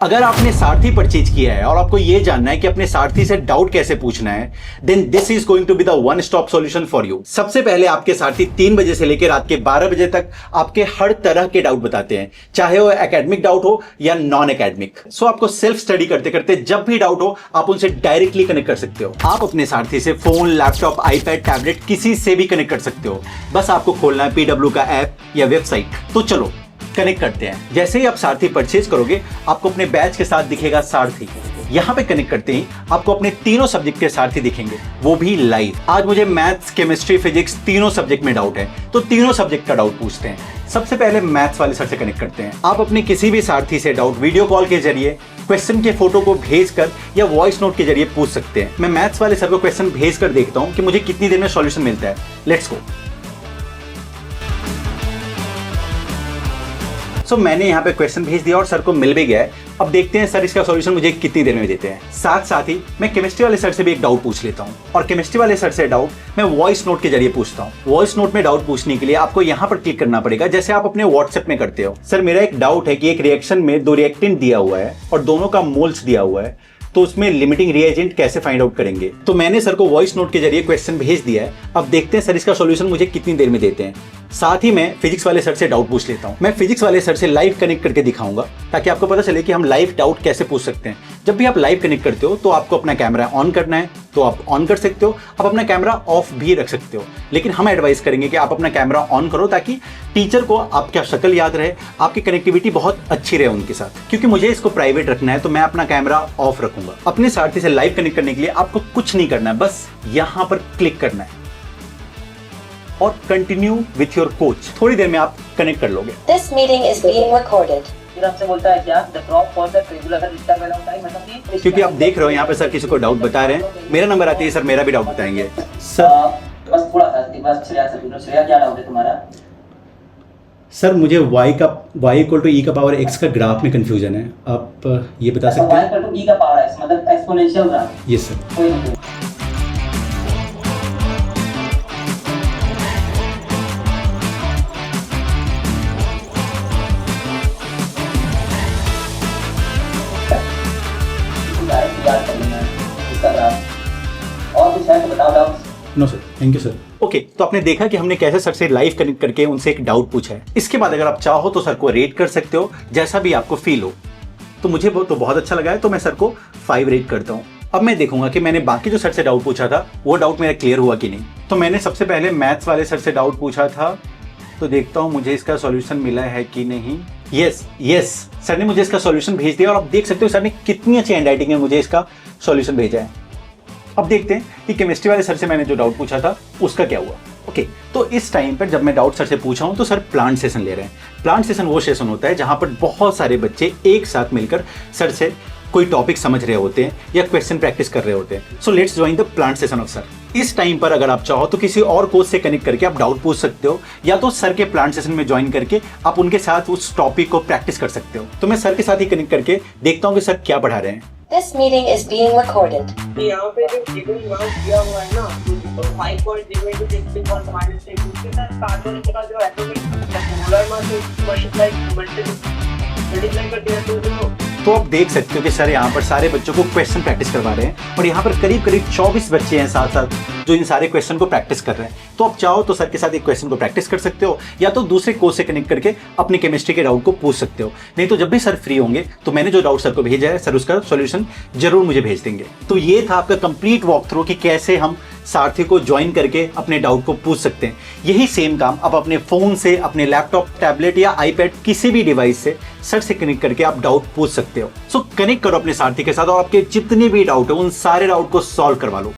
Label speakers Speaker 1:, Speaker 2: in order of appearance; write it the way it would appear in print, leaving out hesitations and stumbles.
Speaker 1: अगर आपने सारथी परचेज किया है और आपको यह जानना है कि अपने सारथी से डाउट कैसे पूछना है, then this is going to be the one stop solution for you. सबसे पहले आपके सारथी 3 बजे से लेकर रात के 12 बजे तक आपके हर तरह के डाउट बताते हैं, चाहे वो एकेडमिक डाउट हो या नॉन एकेडमिक। सो आपको सेल्फ स्टडी करते करते जब भी डाउट हो आप उनसे डायरेक्टली कनेक्ट कर सकते हो। आप अपने सारथी से फोन, लैपटॉप, आईपैड, टैबलेट किसी से भी कनेक्ट कर सकते हो। बस आपको खोलना है PW का ऐप या वेबसाइट। तो चलो कनेक्ट करते हैं। जैसे ही आप सारथी परचेज करोगे आपको अपने बैच के साथ दिखेगा सारथी। यहां पे कनेक्ट करते ही आपको अपने तीनों सब्जेक्ट के सारथी दिखेंगे, वो भी लाइव। आज मुझे मैथ्स, केमिस्ट्री, फिजिक्स तीनों सब्जेक्ट में डाउट है, तो तीनों सब्जेक्ट का डाउट पूछते हैं। सबसे पहले मैथ्स वाले सर से कनेक्ट करते हैं। आप अपने किसी भी सारथी से डाउट वीडियो कॉल के जरिए, क्वेश्चन के फोटो को भेजकर या वॉइस नोट के जरिए पूछ सकते हैं। मैं मैथ्स वाले सर को क्वेश्चन भेजकर देखता हूं कि मुझे कितनी देर में सॉल्यूशन मिलता है। Let's go. सो मैंने यहाँ पे क्वेश्चन भेज दिया और सर को मिल भी गया है। अब देखते हैं सर इसका सॉल्यूशन मुझे कितनी देर में देते हैं। साथ ही मैं केमिस्ट्री वाले सर से भी एक डाउट पूछ लेता हूँ और केमिस्ट्री वाले सर से डाउट मैं वॉइस नोट के जरिए पूछता हूँ। वॉइस नोट में डाउट पूछने के लिए आपको यहाँ पर क्लिक करना पड़ेगा, जैसे आप अपने व्हाट्सएप में करते हो। सर मेरा एक डाउट है कि एक रिएक्शन में 2 रिएक्टेंट दिया हुआ है और दोनों का मोल्स दिया हुआ है, तो उसमें लिमिटिंग रिएजेंट कैसे फाइंड आउट करेंगे। तो मैंने सर को वॉइस नोट के जरिए क्वेश्चन भेज दिया है। अब देखते हैं सर इसका सॉल्यूशन मुझे कितनी देर में देते हैं। साथ ही मैं फिजिक्स वाले सर से डाउट पूछ लेता हूं। मैं फिजिक्स वाले सर से लाइव कनेक्ट करके दिखाऊंगा ताकि आपको पता चले कि हम लाइव डाउट कैसे पूछ सकते हैं। जब भी आप लाइव कनेक्ट करते हो तो आपको अपना कैमरा ऑन करना है, तो आप ऑन कर सकते हो। आप अपना कैमरा ऑफ भी रख सकते हो, लेकिन हम एडवाइस करेंगे कि आप अपना कैमरा ऑन करो ताकि टीचर को आपका शक्ल याद रहे, आपकी कनेक्टिविटी बहुत अच्छी रहे उनके साथ। क्योंकि मुझे इसको प्राइवेट रखना है तो मैं अपना कैमरा ऑफ रखूंगा। अपने सारथी से लाइव कनेक्ट करने के लिए आपको कुछ नहीं करना है, बस यहां पर क्लिक करना है और कंटिन्यू विथ योर कोच। थोड़ी देर में आप कनेक्ट कर लोगे।
Speaker 2: This meeting is being recorded.
Speaker 3: फिर आपसे बोलता है क्या the crop for the tribular interval of time, मतलब कि
Speaker 1: क्योंकि आप देख रहे हो यहाँ पे सर किसी को डाउट बता रहे हैं, मेरा नंबर आती है सर मेरा भी डाउट बताएंगे।
Speaker 3: बस थोड़ा सा बस श्रेया क्या डाउट है तुम्हारा?
Speaker 1: सर मुझे y = e का पावर x का ग्राफ में कंफ्यूजन है, आप ये बता सकते हैं?
Speaker 3: y = e का पावर x मतलब एक्सपोनेंशियल ग्राफ।
Speaker 1: Yes sir.
Speaker 3: कोई नहीं। और कुछ है तो बताओ doubt.
Speaker 1: No sir, thank you sir. Okay, तो आपने देखा कि हमने कैसे सर से लाइव कनेक्ट करके उनसे एक डाउट पूछा है। इसके बाद अगर आप चाहो तो सर को रेट कर सकते हो, जैसा भी आपको फील हो। तो मुझे तो बहुत अच्छा लगा है, तो मैं सर को 5 रेट करता हूँ। अब मैं देखूंगा कि मैंने बाकी जो सर से डाउट पूछा था वो डाउट मेरा क्लियर हुआ कि नहीं। तो मैंने सबसे पहले मैथ्स वाले सर से डाउट पूछा था, तो देखता हूँ मुझे इसका सॉल्यूशन मिला है कि नहीं। यस, सर ने मुझे इसका सॉल्यूशन भेज दिया और आप देख सकते हो सर ने कितनी अच्छी हैंडराइटिंग में मुझे इसका सॉल्यूशन भेजा है। अब देखते हैं कि केमिस्ट्री वाले सर से मैंने जो डाउट पूछा था उसका क्या हुआ। ओके, तो इस टाइम पर जब मैं डाउट सर से पूछा हूं तो सर प्लांट सेशन ले रहे हैं। प्लांट सेशन वो सेशन होता है जहां पर बहुत सारे बच्चे एक साथ मिलकर सर से कोई टॉपिक समझ रहे होते हैं या क्वेश्चन प्रैक्टिस कर रहे होते हैं। So let's join the plant session of sir. इस टाइम पर अगर आप चाहो तो किसी और कोच से कनेक्ट करके आप डाउट पूछ सकते हो, या तो सर के प्लांट सेशन में ज्वाइन करके आप उनके साथ उस टॉपिक को प्रैक्टिस कर सकते हो। तो मैं सर के साथ ही कनेक्ट करके देखता हूँ कि सर क्या पढ़ा रहे हैं।
Speaker 2: This meeting is being recorded.
Speaker 3: यहाँ पे जो ट्रिबल मार्क्स दिया हुआ है ना, तो 5.0 माइनस 10 उसके साथ स्टार्ट होने के बाद जो एटोमिक मोलर मास मल्टीप्लाई कर दिया तो
Speaker 1: आप देख सकते हो कि सर यहाँ पर सारे बच्चों को क्वेश्चन प्रैक्टिस करवा रहे हैं और यहाँ पर करीब 24 बच्चे हैं साथ साथ जो इन सारे क्वेश्चन को प्रैक्टिस कर रहे हैं। तो आप चाहो तो सर के साथ एक क्वेश्चन को प्रैक्टिस कर सकते हो, या तो दूसरे कोच से कनेक्ट करके अपने केमिस्ट्री के डाउट को पूछ सकते हो। नहीं तो जब भी सर फ्री होंगे तो मैंने जो डाउट सर को भेजा है सर उसका सॉल्यूशन जरूर मुझे भेज देंगे। तो ये था आपका कंप्लीट वॉक थ्रू कि कैसे हम सारथी को ज्वाइन करके अपने डाउट को पूछ सकते हैं। यही सेम काम आप अपने फोन से, अपने लैपटॉप, टैबलेट या आईपैड किसी भी डिवाइस से सर से कनेक्ट करके आप डाउट पूछ सकते हो। सो कनेक्ट करो अपने सारथी के साथ और आपके जितने भी डाउट है उन सारे डाउट को सॉल्व करवा लो।